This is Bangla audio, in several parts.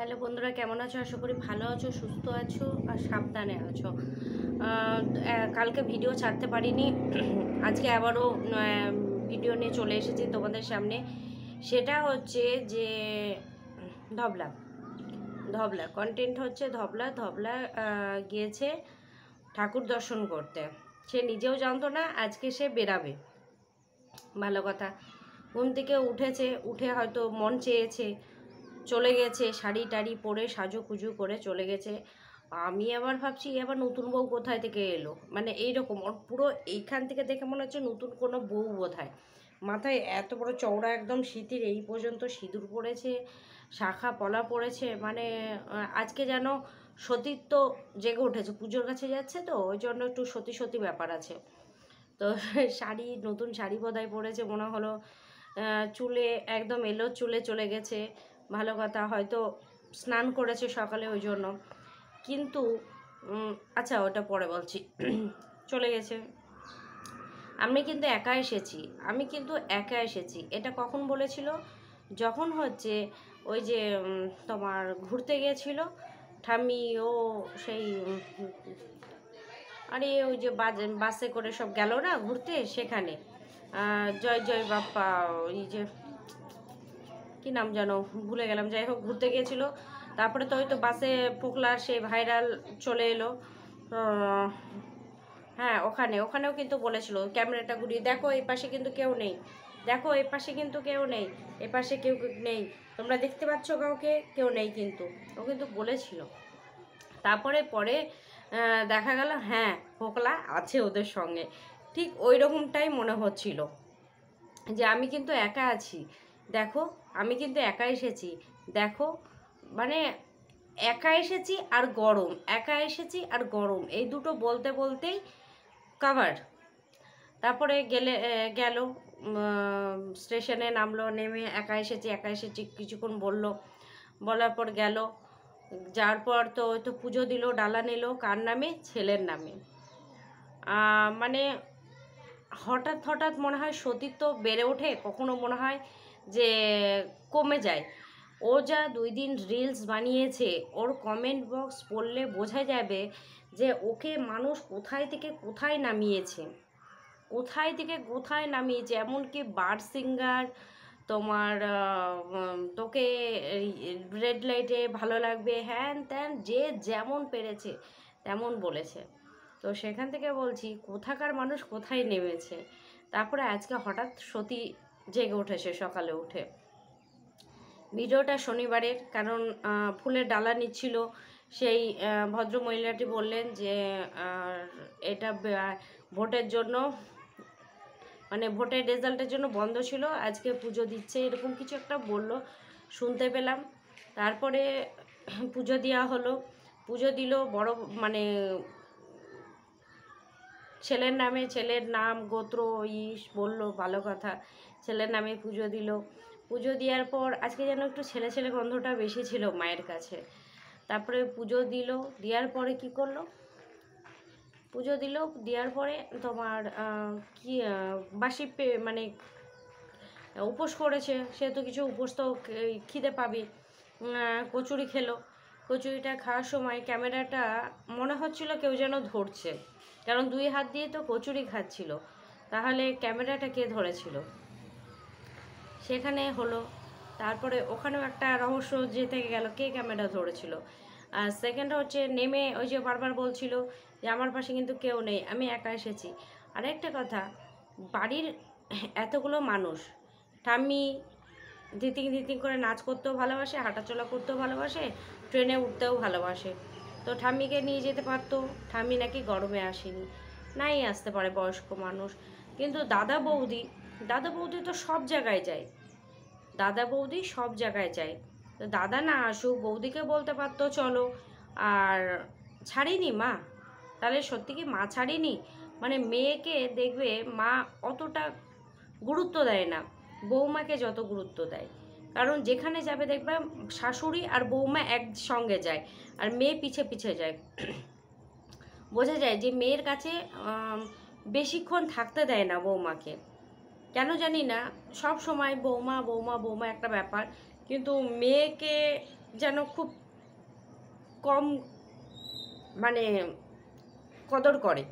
হ্যালো বন্ধুরা, কেমন আছো? আশা করি ভালো আছো, সুস্থ আছো আর সাবধানে আছো। কালকে ভিডিও ছাড়তে পারিনি। আজকে আবারও ভিডিও নিয়ে চলে এসেছি তোমাদের সামনে। সেটা হচ্ছে যে ধবলা ধবলা কন্টেন্ট হচ্ছে ধবলা ধবলা গিয়েছে ঠাকুর দর্শন করতে। সে নিজেও জানতো না আজকে সে বেরাবে। ভালো কথা, ঘুম থেকে উঠেছে, উঠে হয়তো মন চেয়েছে, চলে গেছে, শাড়ি টাড়ি পরে সাজুকুজু করে চলে গেছে। আমি আবার ভাবছি আবার নতুন বউ কোথায় থেকে এলো, মানে এইরকম ওর পুরো এইখান থেকে দেখে মনে হচ্ছে নতুন কোনো বউ বোধহয়। মাথায় এত বড় চওড়া একদম সিঁথির এই পর্যন্ত সিঁদুর পড়েছে, শাখা পলা পড়েছে, মানে আজকে যেন সতীত্ব জেগে উঠেছে। পুজোর কাছে যাচ্ছে তো ওই জন্য একটু সতী সতী ব্যাপার আছে। তো শাড়ি, নতুন শাড়ি বোধহয় পরেছে মনে হলো। চুলে একদম এলো চুলে চলে গেছে। ভালো কথা, হয়তো স্নান করেছে সকালে ওই জন্য। কিন্তু আচ্ছা ওটা পরে বলছি। চলে গেছে। আমি কিন্তু একা এসেছি। এটা কখন বলেছিল? যখন হচ্ছে ওই যে তোমার ঘুরতে গিয়েছিল ঠাম্মি, ও সেই আরে ওই যে বাসে করে সব গেল না ঘুরতে, সেখানে জয় জয় বাপ্পা, ওই যে কি নাম জানো ভুলে গেলাম, যাই হোক ঘুরতে গিয়েছিল। তারপরে তো ওই তো বাসে পোকলার সে ভাইরাল চলে এলো। হ্যাঁ, ওখানেও কিন্তু বলেছিল ক্যামেরাটা ঘুরিয়ে দেখো, এই পাশে কিন্তু কেউ নেই, দেখো এই পাশে কিন্তু কেউ নেই, এ পাশে কেউ নেই, তোমরা দেখতে পাচ্ছ কাউকে? কেউ নেই কিন্তু, ও কিন্তু বলেছিল। তারপরে পরে দেখা গেল হ্যাঁ পোকলা আছে ওদের সঙ্গে। ঠিক ওই রকমটাই মনে হচ্ছিল যে আমি কিন্তু একা আছি, দেখো আমি কিন্তু একা এসেছি, দেখো, মানে একা এসেছি আর গরম, একা এসেছি আর গরম, এই দুটো বলতে বলতেই কাভার। তারপরে গেল স্টেশনে নামলো, নেমে একা এসেছি কিছুক্ষণ বলল, বলার পর গেল। যার পর তো ওই তো পুজো দিল, ডালা নিল কার নামে? ছেলের নামে। মানে হঠাৎ হঠাৎ মনে হয় সতীত্ব বেড়ে ওঠে, কখনো মনে হয় যে কমে যায়। ও যা 2 দিন রিলস বানিয়েছে, ওর কমেন্ট বক্স পড়লে বোঝা যাবে যে ওকে মানুষ কোথায় থেকে কোথায় নামিয়েছে, এমনকি বার সিঙ্গার তোমার তোকে রেড লাইটে ভালো লাগবে, হ্যান ত্যান, যে যেমন পেরেছে তেমন বলেছে। তো সেখান থেকে বলছি কোথাকার মানুষ কোথায় নেমেছে। তারপরে আজকে হঠাৎ সতী জেগে উঠেছে সকালে উঠে। ভিডিওটা শনিবারের, কারণ ফুলের ডালা নিচ্ছিল। সেই ভদ্রমহিলাটি বললেন যে এটা ভোটের জন্য, মানে ভোটের রেজাল্টের জন্য বন্ধ ছিল, আজকে পুজো দিচ্ছে, এরকম কিছু একটা বললো, শুনতে পেলাম। তারপরে পুজো দেওয়া হলো, পুজো দিল বড়, মানে ছেলের নামে, ছেলের নাম গোত্র বললো, ভালো কথা, ছেলের নামে পুজো দিল। পুজো দেওয়ার পর আজকে যেন একটু ছেলে ছেলে গন্ধটা বেশি ছিল মায়ের কাছে। তারপরে পুজো দিল, দেওয়ার পরে কি করলো? পুজো দিল, দেওয়ার পরে তোমার কি বাসি মানে উপোস করেছে, সেহেতু কিছু উপোস তো খিদে পাবে। কচুরি খেলো, কচুরিটা খাওয়ার সময় ক্যামেরাটা মনে হচ্ছিল কেউ যেন ধরছে, কারণ 2 হাত দিয়ে তো কচুরি খাচ্ছিল, তাহলে ক্যামেরাটা কে ধরেছিল? সেখানে হলো। তারপরে ওখানেও একটা রহস্য যেতে গেল, কে ক্যামেরা ধরেছিল। আর সেকেন্ড হচ্ছে নেমে ওই যে বারবার বলছিল যে আমার পাশে কিন্তু কেউ নেই, আমি একা এসেছি। আরেকটা কথা, বাড়ির এতগুলো মানুষ, ঠাম্মি ধিতিং ধিতিং করে নাচ করতেও ভালোবাসে, হাঁটাচলা করতেও ভালোবাসে, ট্রেনে উঠতেও ভালোবাসে। তো ঠাম্মিকে নিয়ে যেতে পারতো, ঠাম্মি নাকি গরমে আসেনি, নাই আসতে পারে বয়স্ক মানুষ। কিন্তু দাদা বৌদি তো সব জায়গায় যায়, তো দাদা না আসুক, বৌদিকে বলতে পারতো চলো। আর ছাড়িনি মা, তাহলে সত্যি কি মা ছাড়িনি? মানে মেয়েকে দেখবে মা অতটা গুরুত্ব দেয় না বৌমাকে যত গুরুত্ব দেয়, কারণ যেখানে যাবে দেখবে শাশুড়ি আর বৌমা একসঙ্গে যায় আর মেয়ে পিছে পিছে যায়। বোঝা যায় যে মেয়ের কাছে বেশিক্ষণ থাকতে দেয় না বৌমাকে, কেন জানি না, সব সময় বৌমা বৌমা বৌমা একটা ব্যাপার, কিন্তু মেয়েকে যেন খুব কম মানে কদর করে।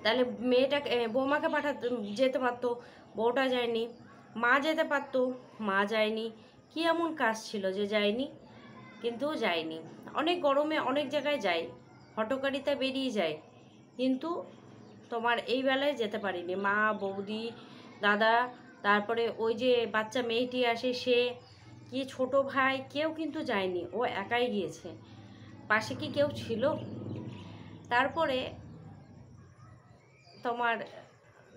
তাহলে মেয়েটাকে বৌমাকে পাঠাতে যেতে পারতো, বউটা যায়নি। মা যেতে পারতো, মা যায়নি। কি এমন কাজ ছিল যে যায়নি? কিন্তু যায়নি। অনেক গরমে অনেক জায়গায় যায়, হঠকারিতা বেরিয়ে যায়, কিন্তু তোমার এই বেলায় যেতে পারিনি। মা, বৌদি, দাদা, তারপরে ওই যে বাচ্চা মেয়েটি আসে সে, কি ছোট ভাই, কেউ কিন্তু যায়নি, ও একাই গিয়েছে। পাশে কি কেউ ছিল? তারপরে তোমার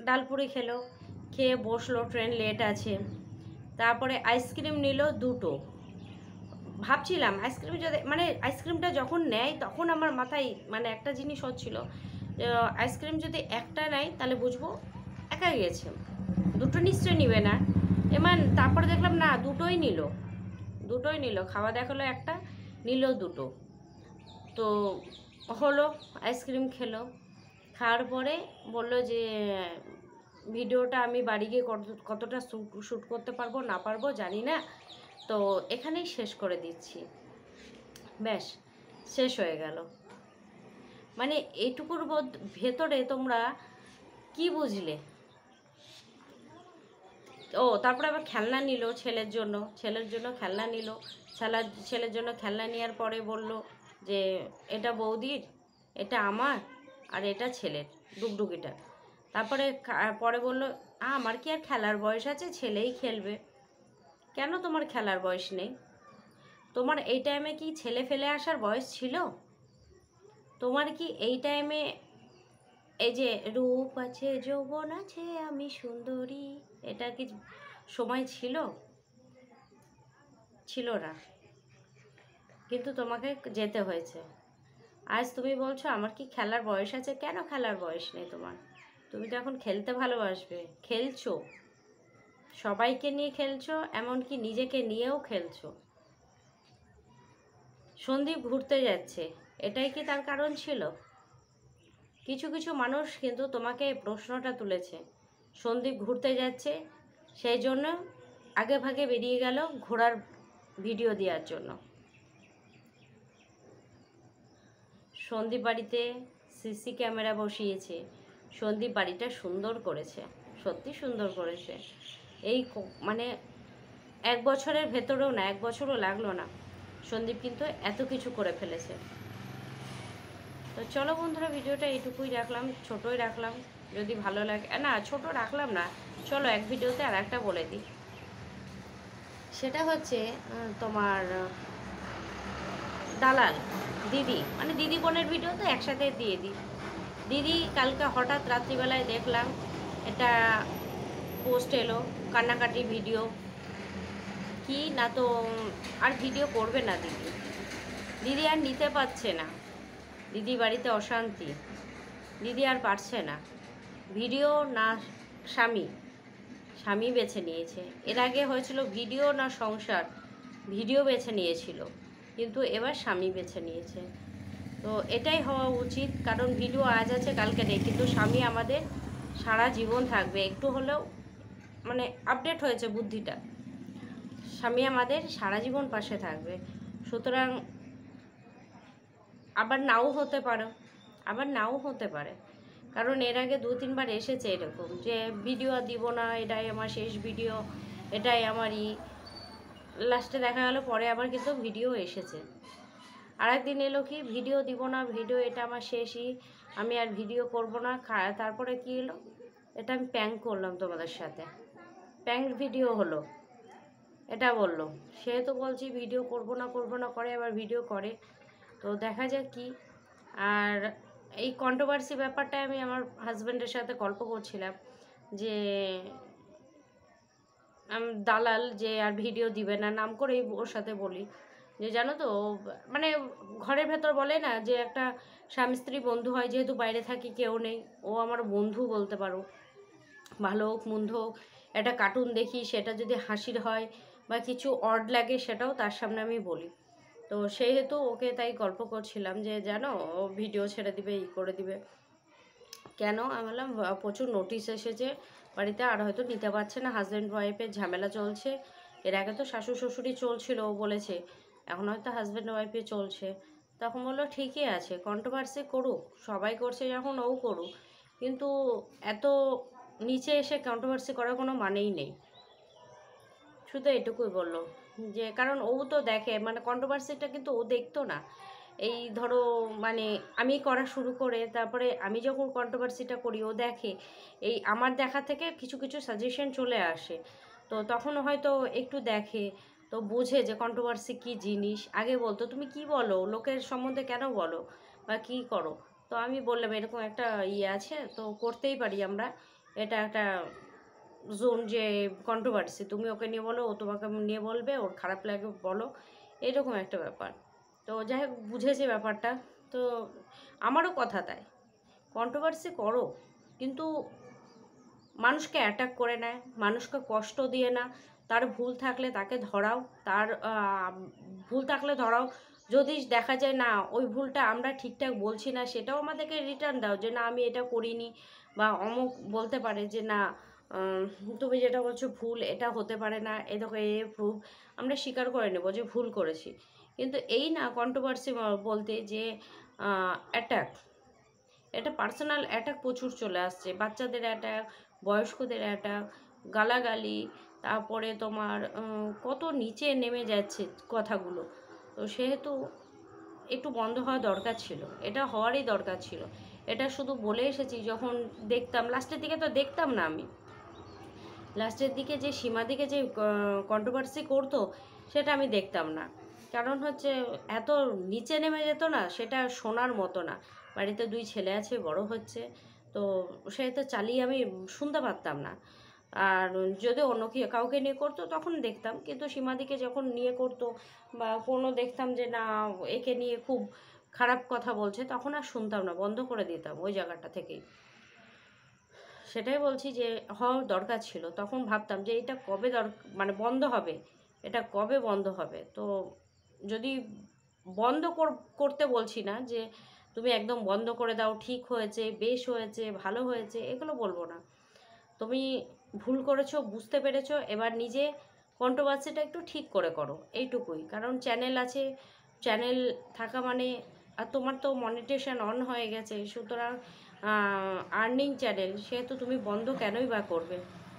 ডালপুরি খেলো, খেয়ে বসলো, ট্রেন লেট আছে। তারপরে আইসক্রিম নিল 2টো। ভাবছিলাম আইসক্রিম যদি মানে আইসক্রিমটা যখন নেয় তখন আমার মাথায় মানে একটা জিনিস হচ্ছিল, আইসক্রিম যদি একটা নেয় তাহলে বুঝবো একা গিয়েছে, 2টো নিশ্চয়ই নিবে না। তারপরে দেখলাম না, 2টোই নিল। খাওয়া দেখালো একটা, নিল 2টো। তো হলো, আইসক্রিম খেলো। খাওয়ার পরে বলল যে ভিডিওটা আমি বাড়ি গিয়ে কতটা শ্যুট করতে পারবো না পারবো জানি না, তো এখানেই শেষ করে দিচ্ছি। ব্যাস, শেষ হয়ে গেল। মানে এইটুকুর ভেতরে তোমরা কি বুঝলে? ও তারপরে আবার খেলনা নিল ছেলের জন্য খেলনা নিল। ছেলের জন্য খেলনা নেওয়ার পরে বলল যে এটা বৌদির, এটা আমার, আর এটা ছেলের, ডুগডুগিটা। তারপরে পরে বলল আমার কি আর খেলার বয়স আছে, ছেলেই খেলবে। কেন তোমার খেলার বয়স নেই? তোমার এই টাইমে কি ছেলে ফেলে আসার বয়স ছিল? তোমার কি এই টাইমে এই যে রূপ আছে, যৌবন আছে, আমি সুন্দরী, এটা কি সময় ছিল? ছিল না, কিন্তু তোমাকে যেতে হয়েছে। আজ তুমি বলছো আমার কি খেলার বয়স আছে? কেন খেলার বয়স নেই তোমার? তুমি তো এখন খেলতে ভালোবাসবে, খেলছো, সবাইকে নিয়ে খেলছো, এমনকি নিজেকে নিয়েও খেলছো। সন্দীপ ঘুরতে যাচ্ছে, এটাই কি তার কারণ ছিল? কিছু কিছু মানুষ কিন্তু তোমাকে এই প্রশ্নটা তুলেছে, সন্দীপ ঘুরতে যাচ্ছে সেই জন্য আগে ভাগে বেরিয়ে গেল ঘোড়ার ভিডিও দেওয়ার জন্য। সন্দীপ বাড়িতে সিসি ক্যামেরা বসিয়েছে, সন্দীপ বাড়িটা সুন্দর করেছে, সত্যি সুন্দর করেছে। এই মানে 1 বছরের ভেতরেও না, 1 বছরও লাগলো না, সন্দীপ কিন্তু এত কিছু করে ফেলেছে। তো চলো বন্ধুরা, ভিডিওটা এইটুকুই রাখলাম, ছোটোই রাখলাম। যদি ভালো লাগে, না ছোট রাখলাম না, চলো এক ভিডিওতে আর একটা বলে দিই। সেটা হচ্ছে তোমার দালাল দিদি, মানে দিদি বোনের ভিডিও তো একসাথে দিয়ে দিই। দিদি কালকে হঠাৎ রাত্রিবেলায় দেখলাম এটা পোস্ট এলো, কান্নাকাটি ভিডিও। কি না, তো আর ভিডিও করবে না দিদি। দিদি আর নিতে পারছে না, দিদি বাড়িতে অশান্তি, দিদি আর পারছে না। ভিডিও না স্বামী বেছে নিয়েছে। এর আগে হয়েছিল ভিডিও না সংসার, ভিডিও বেছে নিয়েছিল, কিন্তু এবার স্বামী বেছে নিয়েছে। তো এটাই হওয়া উচিত, কারণ ভিডিও আজ আছে কালকে নেই, কিন্তু স্বামী আমাদের সারা জীবন থাকবে। একটু হলেও মানে আপডেট হয়েছে বুদ্ধিটা, স্বামী আমাদের সারা জীবন পাশে থাকবে। সুতরাং আবার নাও হতে পারে, কারণ এর আগে 2-3 বার এসেছে এরকম যে ভিডিও দিব না, এটাই আমার শেষ ভিডিও, এটাই আমারই। লাস্টে দেখা গেল পরে আবার কিন্তু ভিডিও এসেছে। আর একদিন এলো কি ভিডিও দিব না, ভিডিও এটা আমার শেষই, আমি আর ভিডিও করব না। তারপরে কি এলো, এটা আমি প্র্যাঙ্ক করলাম তোমাদের সাথে, প্র্যাঙ্ক ভিডিও হলো, এটা বললো। সে তো বলছি ভিডিও করব না করে আবার ভিডিও করে। তো দেখা যাক কি। আর এই কন্ট্রোভার্সি ব্যাপারটা আমি আমার হাজব্যান্ডের সাথে গল্প করছিলাম যে দালাল যে আর ভিডিও দিবে না, নাম করেই ওর সাথে বলি যে জানো তো, মানে ঘরের ভেতর বলে না যে একটা স্বামী স্ত্রী বন্ধু হয়, যেহেতু বাইরে থাকি কেউ নেই, ও আমার বন্ধু বলতে পারো। ভালো হোক মন্দ হোক, একটা কার্টুন দেখি, সেটা যদি হাসির হয় বা কিছু অড লাগে সেটাও তার সামনে আমি বলি। তো সেহেতু ওকে তাই গল্প করছিলাম যে জানো ও ভিডিও ছেড়ে দিবে, করে দিবে। কেন? আমি বললাম প্রচুর নোটিশ এসেছে বাড়িতে, আর হয়তো নিতে পারছে না, হাজব্যান্ড ওয়াইফের ঝামেলা চলছে। এর আগে তো শাশুড় শ্বশুরই চলছিল, ও বলেছে এখন হয়তো হাজব্যান্ড ওয়াইফে চলছে। তখন বললো ঠিকই আছে, কন্ট্রোভার্সি করুক, সবাই করছে যখন ও করুক, কিন্তু এত নিচে এসে কন্ট্রোভার্সি করার কোনো মানেই নেই। শুধু এটুকুই বললো যে কারণ ও তো দেখে, মানে কন্ট্রোভার্সিটা কিন্তু ও দেখতো না। এই ধরো মানে আমি করা শুরু করে তারপরে আমি যখন কন্ট্রোভার্সিটা করি ও দেখে, এই আমার দেখা থেকে কিছু কিছু সাজেশন চলে আসে, তো তখন হয়তো একটু দেখে, তো বোঝে যে কন্ট্রোভার্সি কী জিনিস। আগে বলতো তুমি কি বলো, লোকের সম্বন্ধে কেন বলো বা কী করো। তো আমি বললাম এরকম একটা ইয়ে আছে, তো করতেই পারি আমরা, এটা একটা জোন যে কন্ট্রোভার্সি, তুমি ওকে নিয়ে বলো, ও তোমাকে নিয়ে বলবে, ওর খারাপ লাগে বলো, এরকম একটা ব্যাপার। তো যাই হোক বুঝেছে ব্যাপারটা। তো আমারও কথা তাই, কন্ট্রোভার্সি করো, কিন্তু মানুষকে অ্যাটাক করে নেয়, মানুষকে কষ্ট দিয়ে না, তার ভুল থাকলে তাকে ধরাও, তার ভুল থাকলে ধরাও, যদি দেখা যায় না ওই ভুলটা আমরা ঠিকঠাক বলছি না, সেটাও আমাদেরকে রিটার্ন দাও যে না আমি এটা করিনি, বা অমুক বলতে পারে যে না তুমি যেটা বলছো ভুল, এটা হতে পারে না, এ দেখো এ প্রুফ, আমরা স্বীকার করে নেব যে ভুল করেছি। কিন্তু এই না কন্ট্রোভার্সি বলতে যে অ্যাটাক, এটা পার্সোনাল অ্যাটাক প্রচুর চলে আসছে, বাচ্চাদের অ্যাটাক, বয়স্কদের অ্যাটাক, গালাগালি, তারপরে তোমার কত নিচে নেমে যাচ্ছে কথাগুলো। তো সেহেতু একটু বন্ধ হওয়া দরকার ছিল, এটা হওয়ারই দরকার ছিল। এটা শুধু বলে এসেছি, যখন দেখতাম লাস্টের দিকে, তো দেখতাম না আমি লাস্টের দিকে যে সীমাদিকে যে কন্ট্রোভার্সি করতো সেটা আমি দেখতাম না, কারণ হচ্ছে এত নিচে নেমে যেত না, সেটা শোনার মতো না। বাড়িতে 2 ছেলে আছে, বড় হচ্ছে, তো সেটা চালিয়ে আমি শুনতে পারতাম না। আর যদি অন্য কাউকে নিয়ে করতো তখন দেখতাম, কিন্তু সীমাদিকে যখন নিয়ে করতো বা কোনো দেখতাম যে না একে নিয়ে খুব খারাপ কথা বলছে, তখন আর শুনতাম না, বন্ধ করে দিতাম ওই জায়গাটা থেকেই। সেটাই বলছি যে হওয়ার দরকার ছিল, তখন ভাবতাম যে এটা কবে মানে বন্ধ হবে, এটা কবে বন্ধ হবে। তো যদি বন্ধ করতে বলছি না যে তুমি একদম বন্ধ করে দাও, ঠিক হয়েছে, বেশ হয়েছে, ভালো হয়েছে, এগুলো বলবো না। তুমি ভুল করেছো, বুঝতে পেরেছো, এবার নিজে কন্ট্রোভার্সিটা একটু ঠিক করে করো, এইটুকুই। কারণ চ্যানেল আছে, চ্যানেল থাকা মানে, আর তোমার তো মনিটেশন অন হয়ে গেছে, সুতরাং আর্নিং চ্যানেল, সেহেতু তুমি বন্ধ কেনই বা করবে।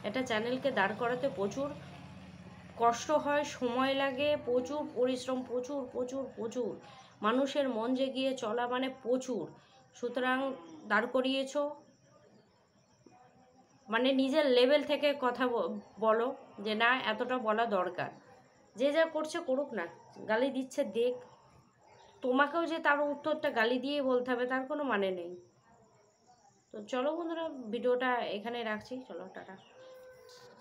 এটা চ্যানেলকে দাঁড় করাতে প্রচুর কষ্ট হয়, সময় লাগে, প্রচুর পরিশ্রম, প্রচুর প্রচুর প্রচুর মানুষের মন জেগিয়ে চলা মানে প্রচুর। সুতরাং দাঁড় করিয়েছো মানে নিজের লেভেল থেকে কথা বলো যে না এতটা বলা দরকার। যে যা করছে করুক না, গালি দিচ্ছে দেখ, তোমাকেও যে তার উত্তরটা গালি দিয়ে বলতে হবে তার কোনো মানে নেই। তো চলো বন্ধুরা, ভিডিওটা এখানে রাখছি, চলো টাটা।